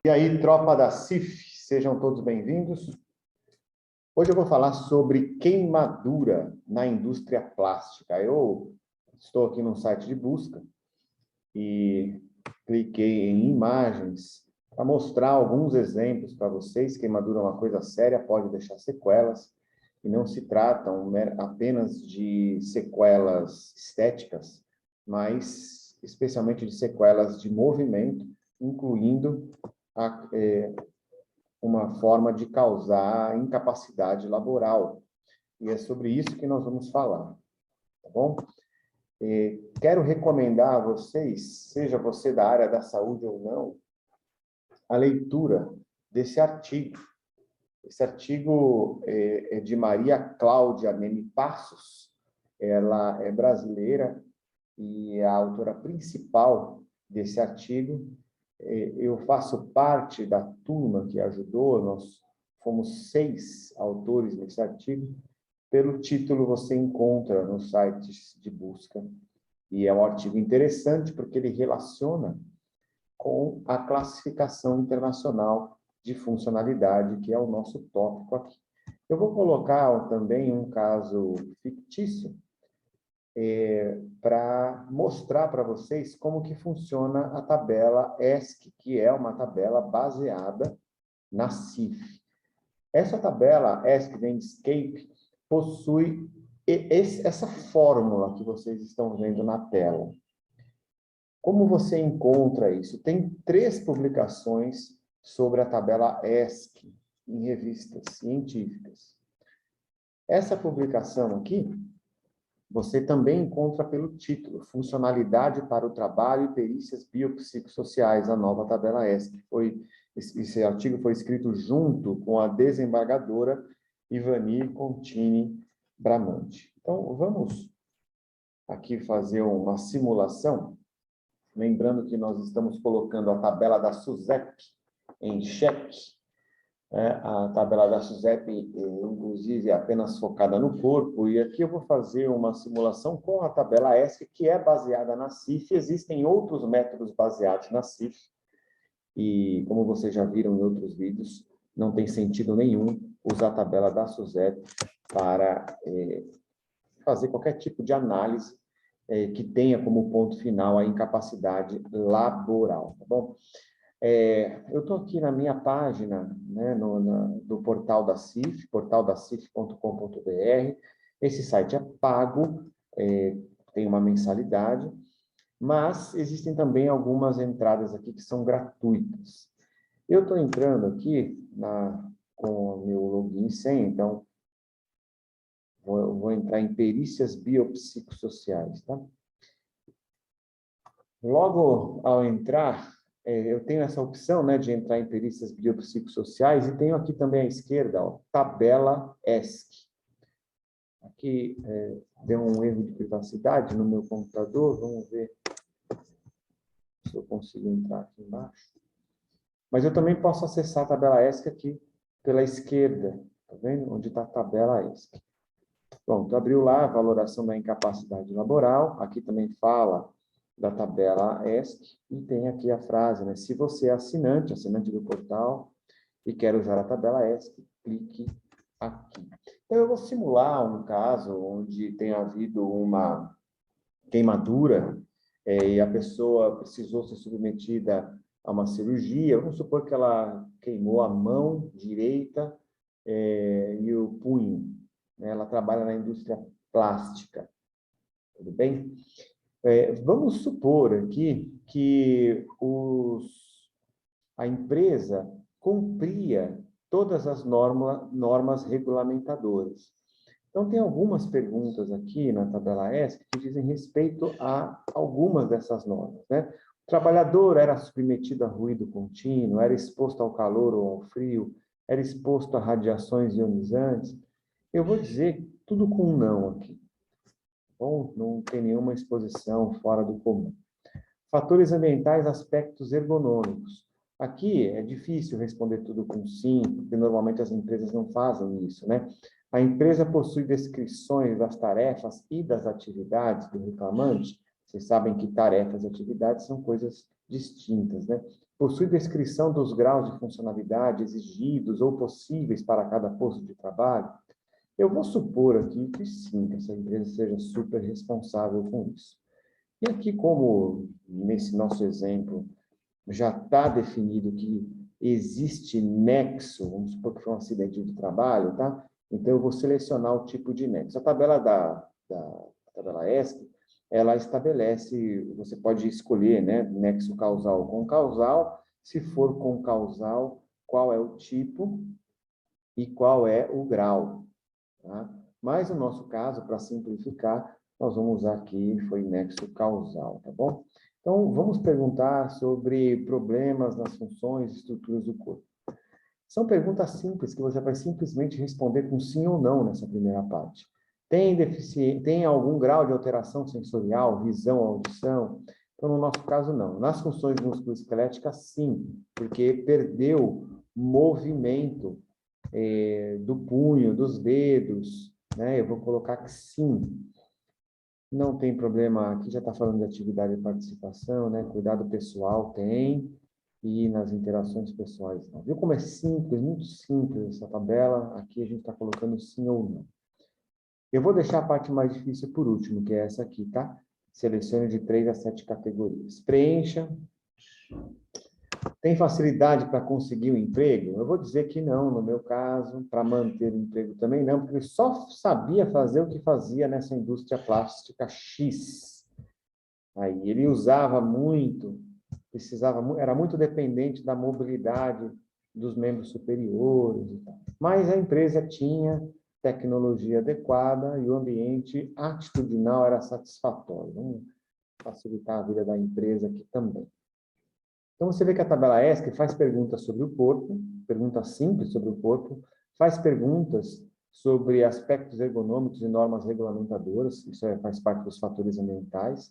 E aí, tropa da CIF, sejam todos bem-vindos. Hoje eu vou falar sobre queimadura na indústria plástica. Eu estou aqui no site de busca e cliquei em imagens para mostrar alguns exemplos para vocês. Queimadura é uma coisa séria, pode deixar sequelas, e não se tratam apenas de sequelas estéticas, mas especialmente de sequelas de movimento, incluindo uma forma de causar incapacidade laboral. E é sobre isso que nós vamos falar, tá bom? Quero recomendar a vocês, seja você da área da saúde ou não, a leitura desse artigo. Esse artigo é de Maria Cláudia Memi Passos. Ela é brasileira e é a autora principal desse artigo. Eu faço parte da turma que ajudou, nós fomos 6 autores nesse artigo. Pelo título você encontra nos sites de busca. E é um artigo interessante porque ele relaciona com a classificação internacional de funcionalidade, que é o nosso tópico aqui. Eu vou colocar também um caso fictício, para mostrar para vocês como que funciona a tabela ESC, que é uma tabela baseada na CIF. Essa tabela ESC Landscape possui essa fórmula que vocês estão vendo na tela. Como você encontra isso? Tem 3 publicações sobre a tabela ESC em revistas científicas. Essa publicação aqui você também encontra pelo título, Funcionalidade para o Trabalho e Perícias Biopsicossociais, a nova tabela ESC. Esse artigo foi escrito junto com a desembargadora Ivani Contini Bramante. Então, vamos aqui fazer uma simulação, lembrando que nós estamos colocando a tabela da SUSEP em xeque. A tabela da SUSEP, inclusive, é apenas focada no corpo, e aqui eu vou fazer uma simulação com a tabela ESC, que é baseada na CIF. Existem outros métodos baseados na CIF, e como vocês já viram em outros vídeos, não tem sentido nenhum usar a tabela da SUSEP para fazer qualquer tipo de análise que tenha como ponto final a incapacidade laboral, tá bom? Eu estou aqui na minha página, né, do portal da CIF, portaldacif.com.br. Esse site é pago, tem uma mensalidade, mas existem também algumas entradas aqui que são gratuitas. Eu estou entrando aqui com o meu login e senha, então vou entrar em perícias biopsicossociais, tá? Logo ao entrar, eu tenho essa opção, né, de entrar em perícias biopsicossociais, e tenho aqui também à esquerda, ó, tabela ESC. Aqui deu um erro de privacidade no meu computador, vamos ver se eu consigo entrar aqui embaixo. Mas eu também posso acessar a tabela ESC aqui pela esquerda, tá vendo? Onde está a tabela ESC. Pronto, abriu lá a valoração da incapacidade laboral, aqui também fala da tabela ESC, e tem aqui a frase, né? Se você é assinante do portal, e quer usar a tabela ESC, clique aqui. Então, eu vou simular um caso onde tenha havido uma queimadura, e a pessoa precisou ser submetida a uma cirurgia. Vamos supor que ela queimou a mão direita e o punho, né? Ela trabalha na indústria plástica, tudo bem? Vamos supor aqui que a empresa cumpria todas as normas regulamentadoras. Então, tem algumas perguntas aqui na tabela ESC que dizem respeito a algumas dessas normas, né? O trabalhador era submetido a ruído contínuo, era exposto ao calor ou ao frio, era exposto a radiações ionizantes. Eu vou dizer tudo com um não aqui. Bom, não tem nenhuma exposição fora do comum. Fatores ambientais, aspectos ergonômicos. Aqui é difícil responder tudo com sim, porque normalmente as empresas não fazem isso, né? A empresa possui descrições das tarefas e das atividades do reclamante. Vocês sabem que tarefas e atividades são coisas distintas, né? Possui descrição dos graus de funcionalidade exigidos ou possíveis para cada posto de trabalho? Eu vou supor aqui que sim, que essa empresa seja super responsável com isso. E aqui, como nesse nosso exemplo, já está definido que existe nexo, vamos supor que foi um acidente de trabalho, tá? Então, eu vou selecionar o tipo de nexo. A tabela a tabela ESC, ela estabelece, você pode escolher, né, nexo causal com causal, se for com causal, qual é o tipo e qual é o grau, tá? Mas no nosso caso, para simplificar, nós vamos usar aqui, foi nexo causal, tá bom? Então, vamos perguntar sobre problemas nas funções e estruturas do corpo. São perguntas simples que você vai simplesmente responder com sim ou não nessa primeira parte. Tem algum grau de alteração sensorial, visão, audição? Então, no nosso caso, não. Nas funções musculoesqueléticas, sim, porque perdeu movimento do punho, dos dedos, né? Eu vou colocar que sim. Não tem problema, aqui já está falando de atividade e participação, né? Cuidado pessoal tem, e nas interações pessoais não. Viu como é simples, muito simples essa tabela? Aqui a gente está colocando sim ou não. Eu vou deixar a parte mais difícil por último, que é essa aqui, tá? Selecione de 3 a 7 categorias. Preencha. Tem facilidade para conseguir um emprego? Eu vou dizer que não, no meu caso, para manter o emprego também não, porque ele só sabia fazer o que fazia nessa indústria plástica X. Aí ele usava muito, era muito dependente da mobilidade dos membros superiores e tal. Mas a empresa tinha tecnologia adequada e o ambiente atitudinal era satisfatório. Vamos facilitar a vida da empresa aqui também. Então, você vê que a tabela ESC faz perguntas sobre o corpo, perguntas simples sobre o corpo, faz perguntas sobre aspectos ergonômicos e normas regulamentadoras, isso faz parte dos fatores ambientais,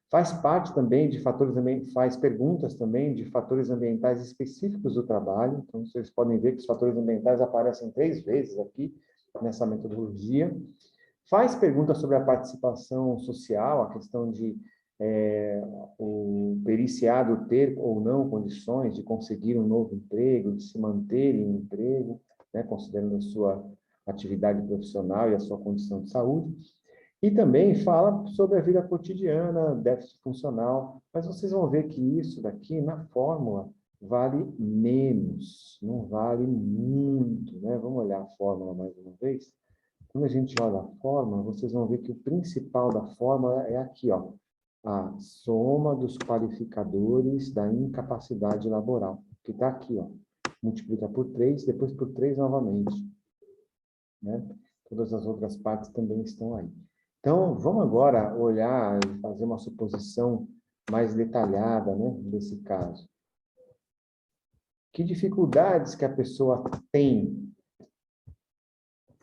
faz parte também de faz perguntas também de fatores ambientais específicos do trabalho, então vocês podem ver que os fatores ambientais aparecem 3 vezes aqui nessa metodologia, faz perguntas sobre a participação social, a questão de o periciado ter ou não condições de conseguir um novo emprego, de se manter em um emprego, né, considerando a sua atividade profissional e a sua condição de saúde. E também fala sobre a vida cotidiana, déficit funcional, mas vocês vão ver que isso daqui, na fórmula, vale menos, não vale muito, né? Vamos olhar a fórmula mais uma vez? Quando a gente olha a fórmula, vocês vão ver que o principal da fórmula é aqui, ó, a soma dos qualificadores da incapacidade laboral, que está aqui, ó. Multiplica por 3, depois por 3 novamente, né? Todas as outras partes também estão aí. Então, vamos agora olhar e fazer uma suposição mais detalhada, né, desse caso. Que dificuldades que a pessoa tem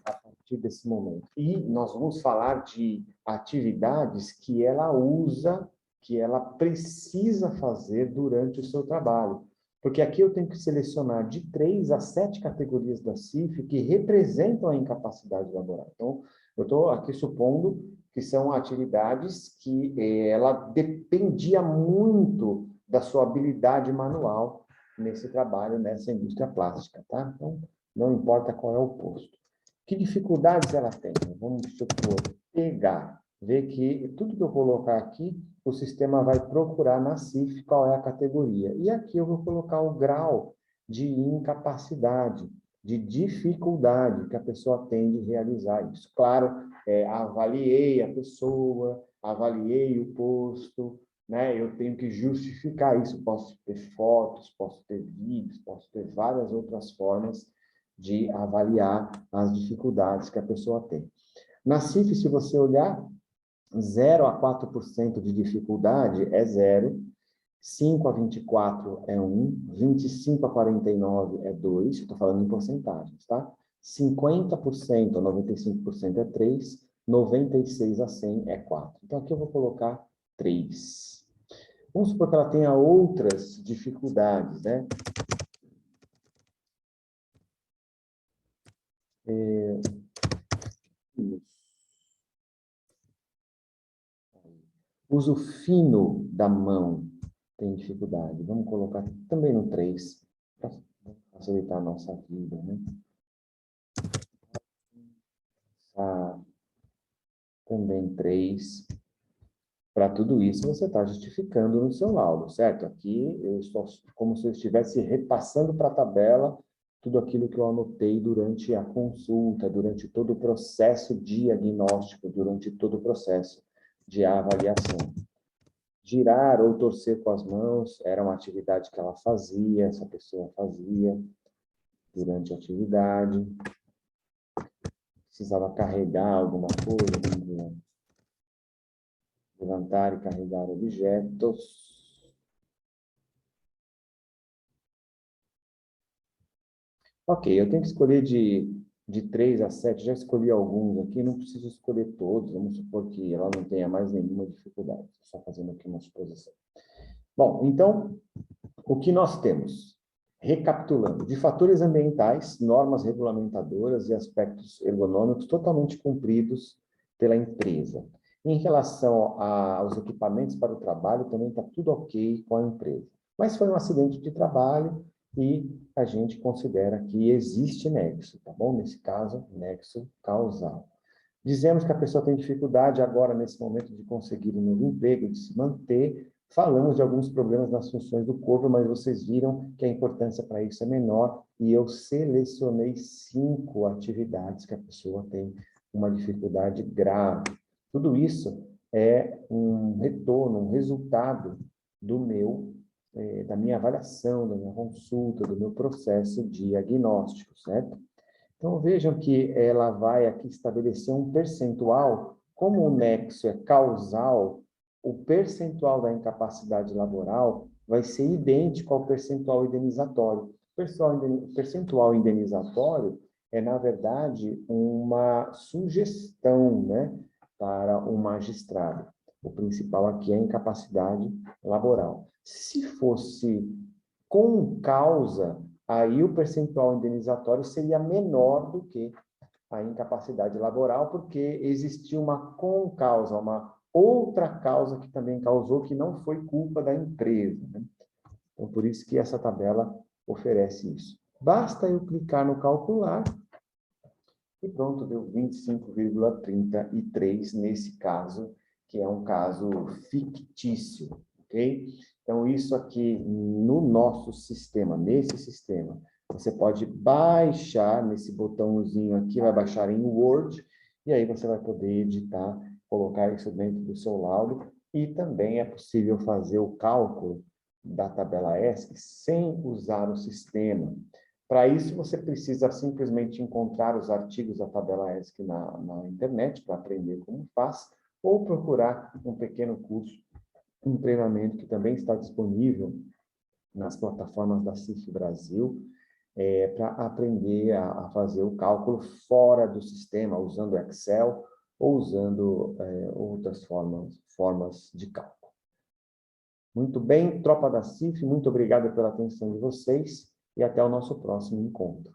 a partir desse momento? E nós vamos falar de atividades que ela usa, que ela precisa fazer durante o seu trabalho. Porque aqui eu tenho que selecionar de 3 a 7 categorias da CIF que representam a incapacidade laboral. Então, eu estou aqui supondo que são atividades que ela dependia muito da sua habilidade manual nesse trabalho, nessa indústria plástica, tá? Então, não importa qual é o posto. Que dificuldades ela tem? Vamos supor, pegar, ver que tudo que eu colocar aqui, o sistema vai procurar na CIF qual é a categoria. E aqui eu vou colocar o grau de incapacidade, de dificuldade que a pessoa tem de realizar isso. Claro, avaliei a pessoa, avaliei o posto, né? Eu tenho que justificar isso. Posso ter fotos, posso ter vídeos, posso ter várias outras formas de avaliar as dificuldades que a pessoa tem. Na CIF, se você olhar, 0 a 4% de dificuldade é 0, 5 a 24 é 1, 25 a 49 é 2, estou falando em porcentagens, tá? 50% a 95% é 3, 96 a 100 é 4. Então, aqui eu vou colocar 3. Vamos supor que ela tenha outras dificuldades, né? Uso fino da mão. tem dificuldade. Vamos colocar também no 3, para facilitar a nossa vida, né? Também 3. Para tudo isso, você está justificando no seu laudo, certo? Aqui, eu estou como se eu estivesse repassando para a tabela tudo aquilo que eu anotei durante a consulta, durante todo o processo diagnóstico, durante todo o processo de avaliação. Girar ou torcer com as mãos era uma atividade que ela fazia, essa pessoa fazia durante a atividade. Precisava carregar alguma coisa, vamos dizer, levantar e carregar objetos. Ok, eu tenho que escolher de 3 a 7, já escolhi alguns aqui, não preciso escolher todos, vamos supor que ela não tenha mais nenhuma dificuldade, só fazendo aqui uma suposição. Bom, então, o que nós temos? Recapitulando, de fatores ambientais, normas regulamentadoras e aspectos ergonômicos totalmente cumpridos pela empresa. Em relação aos equipamentos para o trabalho, também está tudo ok com a empresa. Mas foi um acidente de trabalho e a gente considera que existe nexo, tá bom? Nesse caso, nexo causal. Dizemos que a pessoa tem dificuldade agora, nesse momento, de conseguir um novo emprego, de se manter. Falamos de alguns problemas nas funções do corpo, mas vocês viram que a importância para isso é menor e eu selecionei 5 atividades que a pessoa tem uma dificuldade grave. Tudo isso é um retorno, um resultado da minha avaliação, da minha consulta, do meu processo diagnóstico, certo? Então, vejam que ela vai aqui estabelecer um percentual. Como o nexo é causal, o percentual da incapacidade laboral vai ser idêntico ao percentual indenizatório. O percentual indenizatório é, na verdade, uma sugestão, né, para o magistrado. O principal aqui é a incapacidade laboral. Se fosse com causa, aí o percentual indenizatório seria menor do que a incapacidade laboral, porque existia uma concausa, uma outra causa que também causou, que não foi culpa da empresa, né? Então, por isso que essa tabela oferece isso. Basta eu clicar no calcular e pronto, deu 25,33 nesse caso, que é um caso fictício, ok? Então, isso aqui no nosso sistema, nesse sistema, você pode baixar nesse botãozinho aqui, vai baixar em Word, e aí você vai poder editar, colocar isso dentro do seu laudo, e também é possível fazer o cálculo da tabela ESC sem usar o sistema. Para isso, você precisa simplesmente encontrar os artigos da tabela ESC na internet, para aprender como faz, ou procurar um pequeno curso, um treinamento que também está disponível nas plataformas da CIF Brasil, para aprender a fazer o cálculo fora do sistema, usando Excel ou usando outras formas de cálculo. Muito bem, tropa da CIF, muito obrigado pela atenção de vocês e até o nosso próximo encontro.